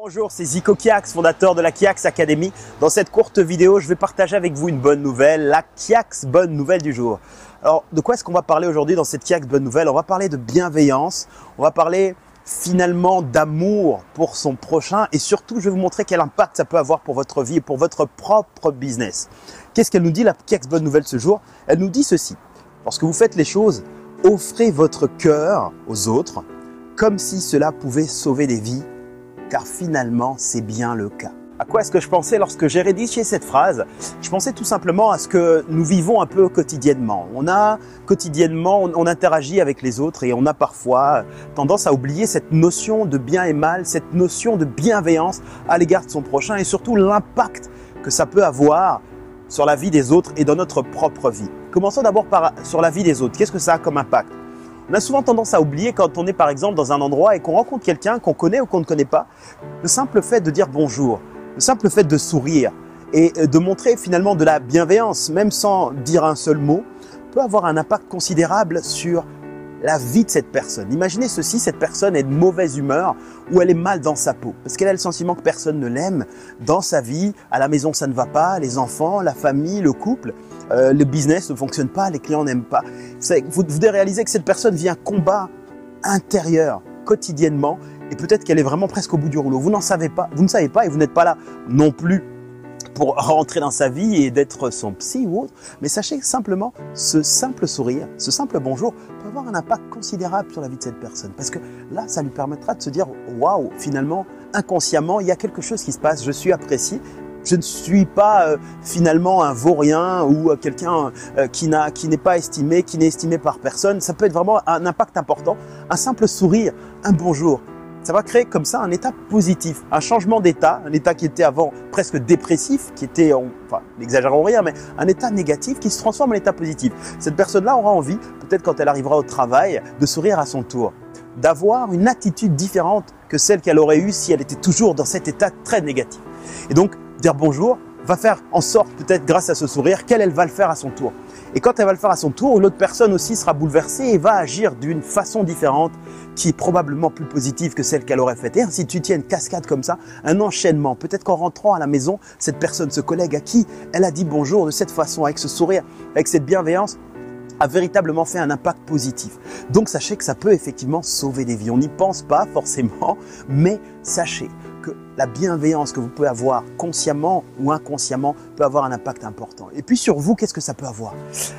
Bonjour, c'est Zico Kiax, fondateur de la Kiax Academy. Dans cette courte vidéo, je vais partager avec vous une bonne nouvelle, la Kiax bonne nouvelle du jour. Alors, de quoi est-ce qu'on va parler aujourd'hui dans cette Kiax bonne nouvelle? On va parler de bienveillance, on va parler finalement d'amour pour son prochain et surtout, je vais vous montrer quel impact ça peut avoir pour votre vie et pour votre propre business. Qu'est-ce qu'elle nous dit, la Kiax bonne nouvelle ce jour? Elle nous dit ceci: lorsque vous faites les choses, offrez votre cœur aux autres comme si cela pouvait sauver des vies. Car finalement, c'est bien le cas. À quoi est-ce que je pensais lorsque j'ai rédigé cette phrase? Je pensais tout simplement à ce que nous vivons un peu quotidiennement. On interagit avec les autres et on a parfois tendance à oublier cette notion de bien et mal, cette notion de bienveillance à l'égard de son prochain et surtout l'impact que ça peut avoir sur la vie des autres et dans notre propre vie. Commençons d'abord sur la vie des autres. Qu'est-ce que ça a comme impact? On a souvent tendance à oublier quand on est par exemple dans un endroit et qu'on rencontre quelqu'un qu'on connaît ou qu'on ne connaît pas, le simple fait de dire bonjour, le simple fait de sourire et de montrer finalement de la bienveillance, même sans dire un seul mot, peut avoir un impact considérable sur la vie de cette personne. Imaginez ceci, cette personne est de mauvaise humeur ou elle est mal dans sa peau parce qu'elle a le sentiment que personne ne l'aime dans sa vie, à la maison ça ne va pas, les enfants, la famille, le couple, le business ne fonctionne pas, les clients n'aiment pas. Vous devez réaliser que cette personne vit un combat intérieur quotidiennement et peut-être qu'elle est vraiment presque au bout du rouleau. Vous ne savez pas et vous n'êtes pas là non plus pour rentrer dans sa vie et d'être son psy ou autre, mais sachez que simplement ce simple sourire, ce simple bonjour peut avoir un impact considérable sur la vie de cette personne parce que là, ça lui permettra de se dire waouh, finalement, inconsciemment, il y a quelque chose qui se passe, je suis apprécié. Je ne suis pas finalement un vaurien ou quelqu'un qui n'est pas estimé, qui n'est estimé par personne. Ça peut être vraiment un impact important. Un simple sourire, un bonjour, ça va créer comme ça un état positif, un changement d'état, un état qui était avant presque dépressif, qui était, enfin, n'exagérons rien, mais un état négatif qui se transforme en état positif. Cette personne-là aura envie, peut-être quand elle arrivera au travail, de sourire à son tour, d'avoir une attitude différente que celle qu'elle aurait eue si elle était toujours dans cet état très négatif. Et donc, dire bonjour va faire en sorte, peut-être grâce à ce sourire, qu'elle va le faire à son tour. Et quand elle va le faire à son tour, l'autre personne aussi sera bouleversée et va agir d'une façon différente qui est probablement plus positive que celle qu'elle aurait faite. Et ainsi de suite, il y a une cascade comme ça, un enchaînement. Peut-être qu'en rentrant à la maison, cette personne, ce collègue à qui elle a dit bonjour de cette façon, avec ce sourire, avec cette bienveillance, a véritablement fait un impact positif. Donc sachez que ça peut effectivement sauver des vies. On n'y pense pas forcément, mais sachez que la bienveillance que vous pouvez avoir consciemment ou inconsciemment peut avoir un impact important. Et puis sur vous, qu'est-ce que ça peut avoir?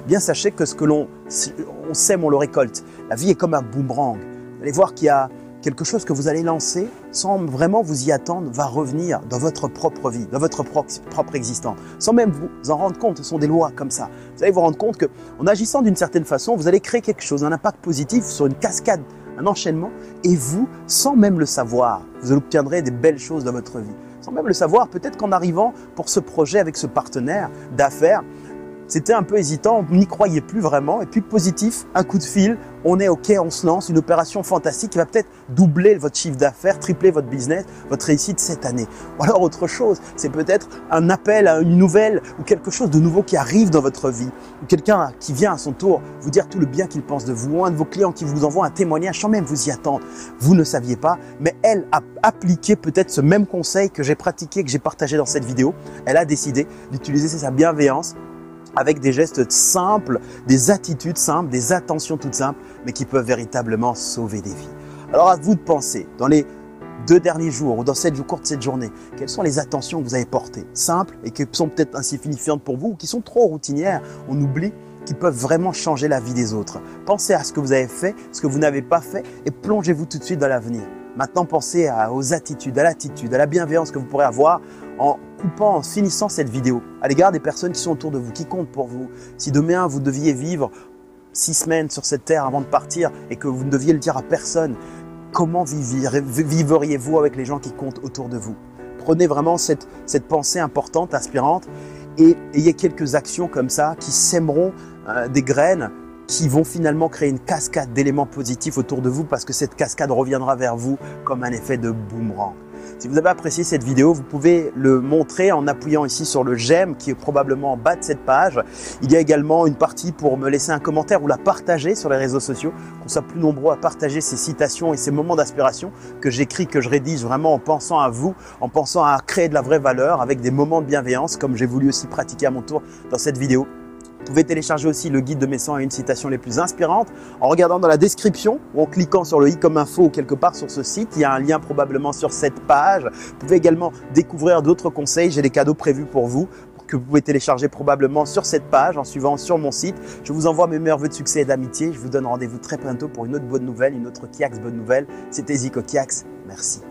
Bien, sachez que ce que l'on sème, on le récolte. La vie est comme un boomerang. Vous allez voir qu'il y a quelque chose que vous allez lancer sans vraiment vous y attendre va revenir dans votre propre vie, dans votre propre existence, sans même vous en rendre compte. Ce sont des lois comme ça. Vous allez vous rendre compte qu'en agissant d'une certaine façon, vous allez créer quelque chose, un impact positif sur une cascade, un enchaînement, et vous, sans même le savoir, vous obtiendrez des belles choses dans votre vie. Sans même le savoir, peut-être qu'en arrivant pour ce projet avec ce partenaire d'affaires, c'était un peu hésitant, on n'y croyait plus vraiment. Et puis positif, un coup de fil, on est OK, on se lance, une opération fantastique qui va peut-être doubler votre chiffre d'affaires, tripler votre business, votre réussite cette année. Ou alors autre chose, c'est peut-être un appel à une nouvelle ou quelque chose de nouveau qui arrive dans votre vie. Ou quelqu'un qui vient à son tour vous dire tout le bien qu'il pense de vous. Ou un de vos clients qui vous envoie un témoignage sans même vous y attendre. Vous ne saviez pas, mais elle a appliqué peut-être ce même conseil que j'ai pratiqué, que j'ai partagé dans cette vidéo. Elle a décidé d'utiliser sa bienveillance avec des gestes simples, des attitudes simples, des attentions toutes simples, mais qui peuvent véritablement sauver des vies. Alors à vous de penser, dans les 2 derniers jours ou dans au cours de cette journée, quelles sont les attentions que vous avez portées, simples et qui sont peut-être insignifiantes pour vous ou qui sont trop routinières, on oublie, qui peuvent vraiment changer la vie des autres. Pensez à ce que vous avez fait, ce que vous n'avez pas fait et plongez-vous tout de suite dans l'avenir. Maintenant, pensez aux attitudes, à l'attitude, à la bienveillance que vous pourrez avoir en finissant cette vidéo à l'égard des personnes qui sont autour de vous, qui comptent pour vous. Si demain, vous deviez vivre 6 semaines sur cette terre avant de partir et que vous ne deviez le dire à personne, comment vivriez-vous avec les gens qui comptent autour de vous? Prenez vraiment cette pensée importante, inspirante et ayez quelques actions comme ça qui sèmeront des graines qui vont finalement créer une cascade d'éléments positifs autour de vous parce que cette cascade reviendra vers vous comme un effet de boomerang. Si vous avez apprécié cette vidéo, vous pouvez le montrer en appuyant ici sur le j'aime qui est probablement en bas de cette page. Il y a également une partie pour me laisser un commentaire ou la partager sur les réseaux sociaux, qu'on soit plus nombreux à partager ces citations et ces moments d'inspiration que j'écris, que je rédige vraiment en pensant à vous, en pensant à créer de la vraie valeur avec des moments de bienveillance comme j'ai voulu aussi pratiquer à mon tour dans cette vidéo. Vous pouvez télécharger aussi le guide de mes 101 citations les plus inspirantes en regardant dans la description ou en cliquant sur le i comme info ou quelque part sur ce site. Il y a un lien probablement sur cette page. Vous pouvez également découvrir d'autres conseils. J'ai des cadeaux prévus pour vous que vous pouvez télécharger probablement sur cette page en suivant sur mon site. Je vous envoie mes meilleurs vœux de succès et d'amitié. Je vous donne rendez-vous très bientôt pour une autre bonne nouvelle, une autre Kiax bonne nouvelle. C'était Zico Kiax. Merci.